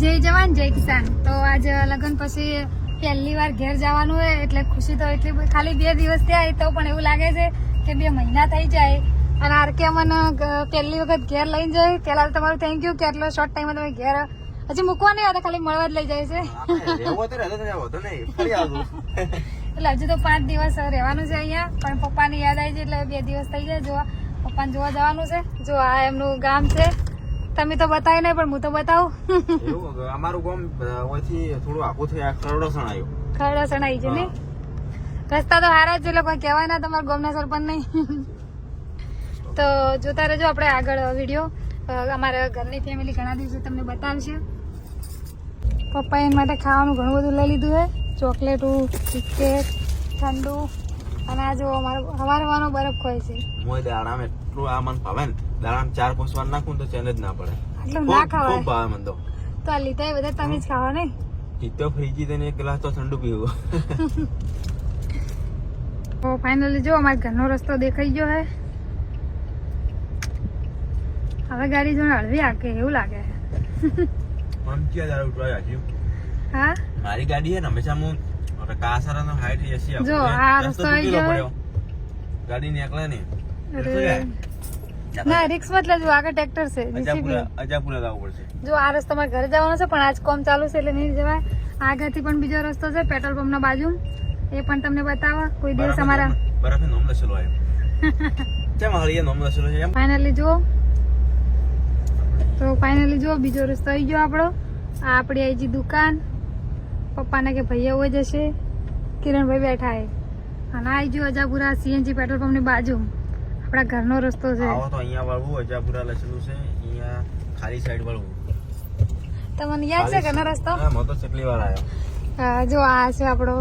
જય જવાન જય કિસાન. તો આજે લગ્ન પછી પહેલી વાર ઘેર જવાનું હોય એટલે ખુશી તો એટલી બધી. ખાલી 2 દિવસ થયા તો પણ એવું લાગે છે કે 2 મહિના થઈ જાય. અને આરકે મને પહેલી વખત ઘેર લઈને જાય. પહેલા તો તમારું થેન્ક યુ કે આટલો શોર્ટ ટાઈમમાં તમે ઘેર હજી મૂકવા નહીં આવતા, ખાલી મળવા જ લઈ જાય છે. એટલે હજુ તો 5 દિવસ રહેવાનું છે અહીંયા, પણ પપ્પાની યાદ આવી છે એટલે 2 દિવસ થઈ જાય. જોવા પપ્પાને જોવા જવાનું છે. જો આ એમનું ગામ છે. તમે તો બતાવી નહીં પણ હું તો બતાવું. અમારું ગામ ઓયથી થોડું આખું થયું, ખરડોસણ આવ્યું. ખરડોસણ આવી છે ને. રસ્તા તો સારા જ છે એટલે કોઈ કહેવાય ના તમારા ગામના સરપંચ નહીં. તો જોતા રહેજો આપણે આગળ વિડીયો. અમારા ઘરની ફેમિલી ઘણા દિવસે તમને બતાવશે. પપ્પાએ એના માટે ખાવાનું ઘણું બધું લઈ લીધું છે. ચોકલેટું, બિસ્કેટ, ઠંડુ અને આ જો હવાનો બરફ ખોય છે. મોય દાડામાં એટલું આ મન ભાવે ને, દાડામાં 4-5 વાર નાખું તો ચેન જ ના પડે. આટલું ના ખવાય. ખૂબ ભાવે મને તો. તો આ લીધા બધા તમે જ ખાવા ને. જીતો ફ્રીજી થઈને 1 ગ્લાસ તો ઠંડુ પીવું. તો ફાઇનલી જો અમારા ઘરનો રસ્તો દેખાઈ ગયો હે. હવે ગાડી જો હળવી આકે એવું લાગે. હા મારી ગાડી છે ને હંમેશા હું કાસારાનો હાઈટ એસી જો આ રસ્તો આવી ગયો. ગાડી નીકળે ને ના રિક્સ મતલબ જો આગળ ટ્રેક્ટર છે. અજાપુરા જવું પડશે. જો આ રસ્તો મારા ઘરે જવાનો છે પણ આજ કોમ ચાલુ છે એટલે નહીં જવાય. આગળથી પણ બીજો રસ્તો છે પેટ્રોલ પંપ ના બાજુ, એ પણ તમને બતાવો કોઈ દિવસ અમારા. બરાબર નોમ લસેલો આવ્યો. કેમ હળીએ નોમ લસેલો છે એમ. ફાઇનલી જો તો ફાઇનલી જો બીજો રસ્તો આવી ગયો આપણો. આ આપણી આઈ જી દુકાન. પપ્પાને કે ભૈયા હોય જશે. કિરણભાઈ બેઠા હે અને આવી ગયો અજાપુરા સીએનજી પેટ્રોલ પંપ ની બાજુ. આપણા ઘરનો રસ્તો છે. આવો તો અહીંયા વળવું, અજાપુરા લસેલું છે. અહીંયા ખાલી સાઈડ વળવું. તમને યાદ છે ઘરનો રસ્તો? હા મો તો કેટલી વાર આવ્યો. જો આ છે આપણો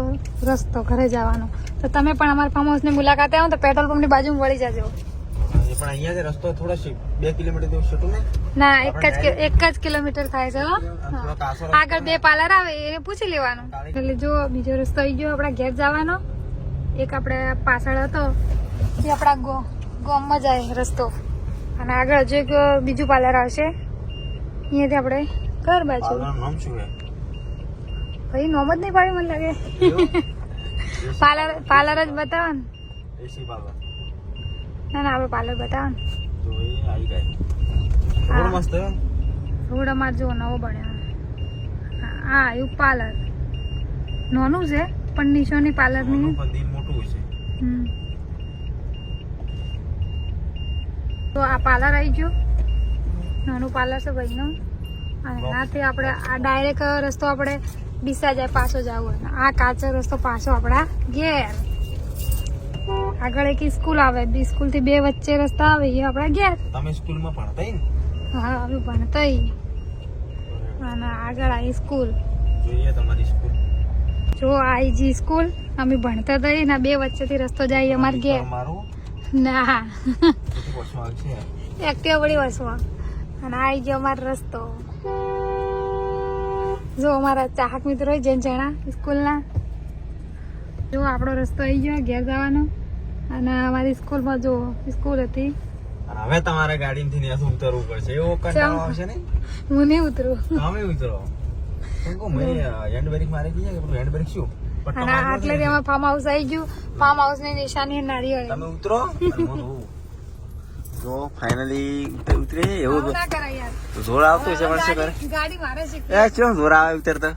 રસ્તો ઘરે જવાનો. તો તમે પણ અમારા ફાર્મ હાઉસ ની મુલાકાતે આવો તો પેટ્રોલ પંપ ની બાજુમાં વળી જજો. પણ અહીંયા રસ્તો થોડો 2 કિલોમીટર જેવું છોટું ને. ના એક જ કિલોમીટર થાય છે. આગળ 2 પાર્લર આવે એને પૂછી લેવાનું. એટલે જો બીજો રસ્તો આવી ગયો આપણા ઘેર જવાનો. એક આપણે પાછળ હતો એ આપણા ગામમાં જાય રસ્તો. અને આગળ હજુ એક બીજું પાર્લર આવશે. અહીંયાથી આપણે ઘર બાજુ. નામ શું છે ભાઈ નોમ જ નહીં પાડી મને લાગે. પાર્લર જ બતાવો ને. એસી પાર્લર. ના ના આપણે પાર્લર બતાવો ને. તો એ આવી જાય. બહુ મસ્ત છે. રોડ અમાર જો નવો બન્યો. હા એવું પાર્લર નાનું છે પણ નિશોની પાર્લર ની દિલ મોટું છે. તો આ પાર્લર આવી ગયું. નાનું પાર્લર છે ભાઈનું. અને એનાથી આપણે આ ડાયરેક્ટ રસ્તો આપણે ડીસા જાય પાછો જવું. આ કાચો રસ્તો પાછો આપણા ઘેર. આગળ એક સ્કૂલ આવે, સ્કૂલ થી 2 વચ્ચે રસ્તા આવે એ આપણા ઘેર. તમે સ્કૂલમાં ભણતા ને? હા અમે ભણતા. અને આગળ આવી સ્કૂલ. જોઈએ તમારી સ્કૂલ. જો આઈજી સ્કૂલ અમે ભણતા હતા ને 2 વચ્ચેથી રસ્તો જાય અમારે ઘેર. ના એક્ટિવા બધી વસમાં. અને આવી ગયો અમારો રસ્તો. જો અમારા ચાહક મિત્રો જેન જણા સ્કૂલના. જો આપણો રસ્તો આવી ગયો ઘેર જવાનો. અને અમારી સ્કૂલમાં જો સ્કૂલ હતી. હવે તમારે ગાડીમાંથી ત્યાંથી ઉતરવું પડશે. એવો કંટાળો આવશે ને. હું નહીં ઉતરું. તમે ઉતરો. હેન્ડ બ્રેક મારી દીધા કે હેન્ડ બ્રેક શું? અને આટલે એમાં ફાર્મ હાઉસ આવી ગયું. ફાર્મ હાઉસ ની નિશાની નારિયેળ. તમે ઉતરો. જો ફાઇનલી ઉતરે એવું ના કરાય યાર. જોર આવતું છે પણ શું કરે? ગાડી મારે છે. એ ચો જોર આવે ઉતરતા.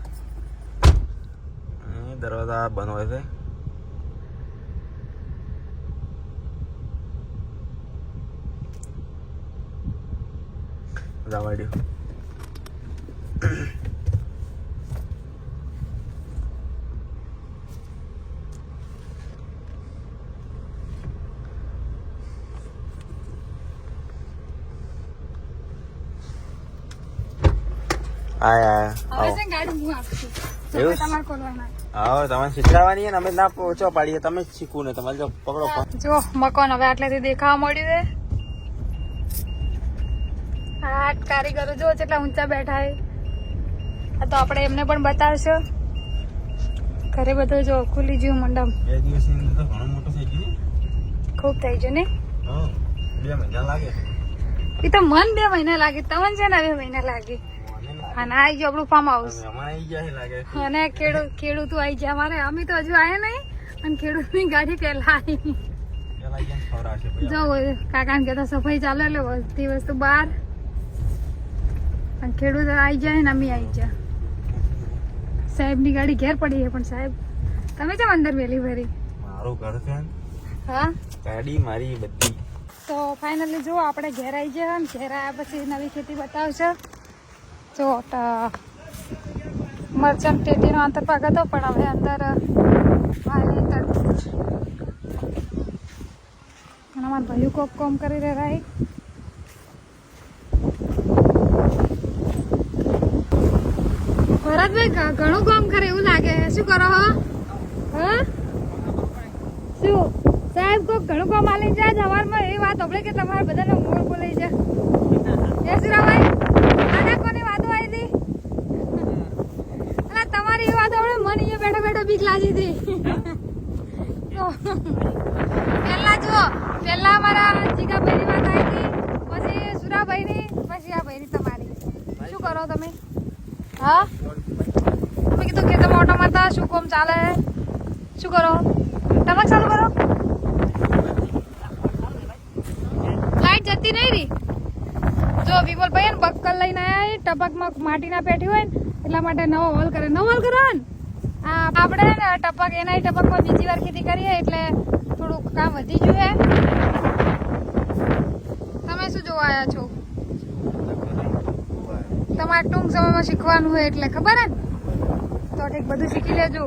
દરવાજા બંધ હોય છે. જવા દો. તમારે શીખવાડવાની ને અમે ના પહોંચો પાડીએ. તમે જ શીખવું ને તમારે જો પકડો. જો મકાન હવે આટલેથી દેખાવા મળ્યું છે. આ કારીગરો જો કેટલા ઊંચા બેઠા છે. આ તો આપણે એમને પણ બતાવશો. ઘરે બધું જો ખુલી ગયું મંડપ. 2 દિવસની અંદર તો ઘણો મોટો થઈ ગયો. ખૂબ થઈ ગયું ને. 2 મહિના લાગે. એ તો મન 2 મહિના લાગે. તમને છે ને 2 મહિના લાગે. અને આવી ગયું આપણું ફાર્મ હાઉસ અમારે આવી ગયા છે લાગે અને ખેડૂતો આવી ગયા અમારે અમે તો હજુ આયા નહીં અને ખેડૂતની ગાડી પહેલા આવી પેલા આવી ગયા ખવડાવશે પછી જો કાકાને કહેતા સફાઈ ચાલે એટલે બધી વસ્તુ બહાર અને ખેડૂત આવી જાય ને અમે આવી ગયા સાહેબની ગાડી ઘેર પડી છે પણ સાહેબ તમે કેમ અંદર વેલી ભરી મારું ઘર છે ને, હા ગાડી મારી બધી તો ફાઇનલી જો આપણે ઘેર આવી ગયા ને ઘેર આવ્યા પછી નવી ખેતી બતાવશે જો મરચાં ટેટીનો અંતર પાક હતો પણ હવે અંદર વાલી તરબૂચ અને અમારા ભાઈઓ કોક કોમ કરી રહ્યા ભરતભાઈ ઘણું કામ કરે એવું લાગે શું કરો હો હા શું સાહેબ કોક ઘણું કામ આલી જાય સવારમાં એ વાત આપણે કે તમારે બધાને મોર બોલાઈ જાય એ સુરાભાઈ આના કોની વાતો આવી હતી અલા તમારી એ વાત આપણે મને અહીંયા બેઠા બેઠા બીક લાગી હતી તો પહેલા અમારા જીગાભાઈની વાત આવી હતી પછી સુરાભાઈની પછી આ ભાઈની તમારી શું કરો તમે હા તમે કીધું કે તમે ઓટો મારતા શું કોમ ચાલે શું કરો ટમક ચાલુ કરો લાઈટ જતી નહીં રહી જો વિમલભાઈ ને બક્કલ લઈને આવ્યા ટપકમાં માટી ના પેઠી હોય ને એટલા માટે નવો હોલ કરે નવો હોલ કરો ને આપણે ને ટપક એના ટપકમાં બીજી વાર ખેતી કરીએ એટલે થોડુંક કામ વધી ગયું તમે શું જોવા આવ્યા છો તમારે ટૂંક સમયમાં શીખવાનું હોય એટલે ખબર હે ને તો ઠીક બધું શીખી લેજો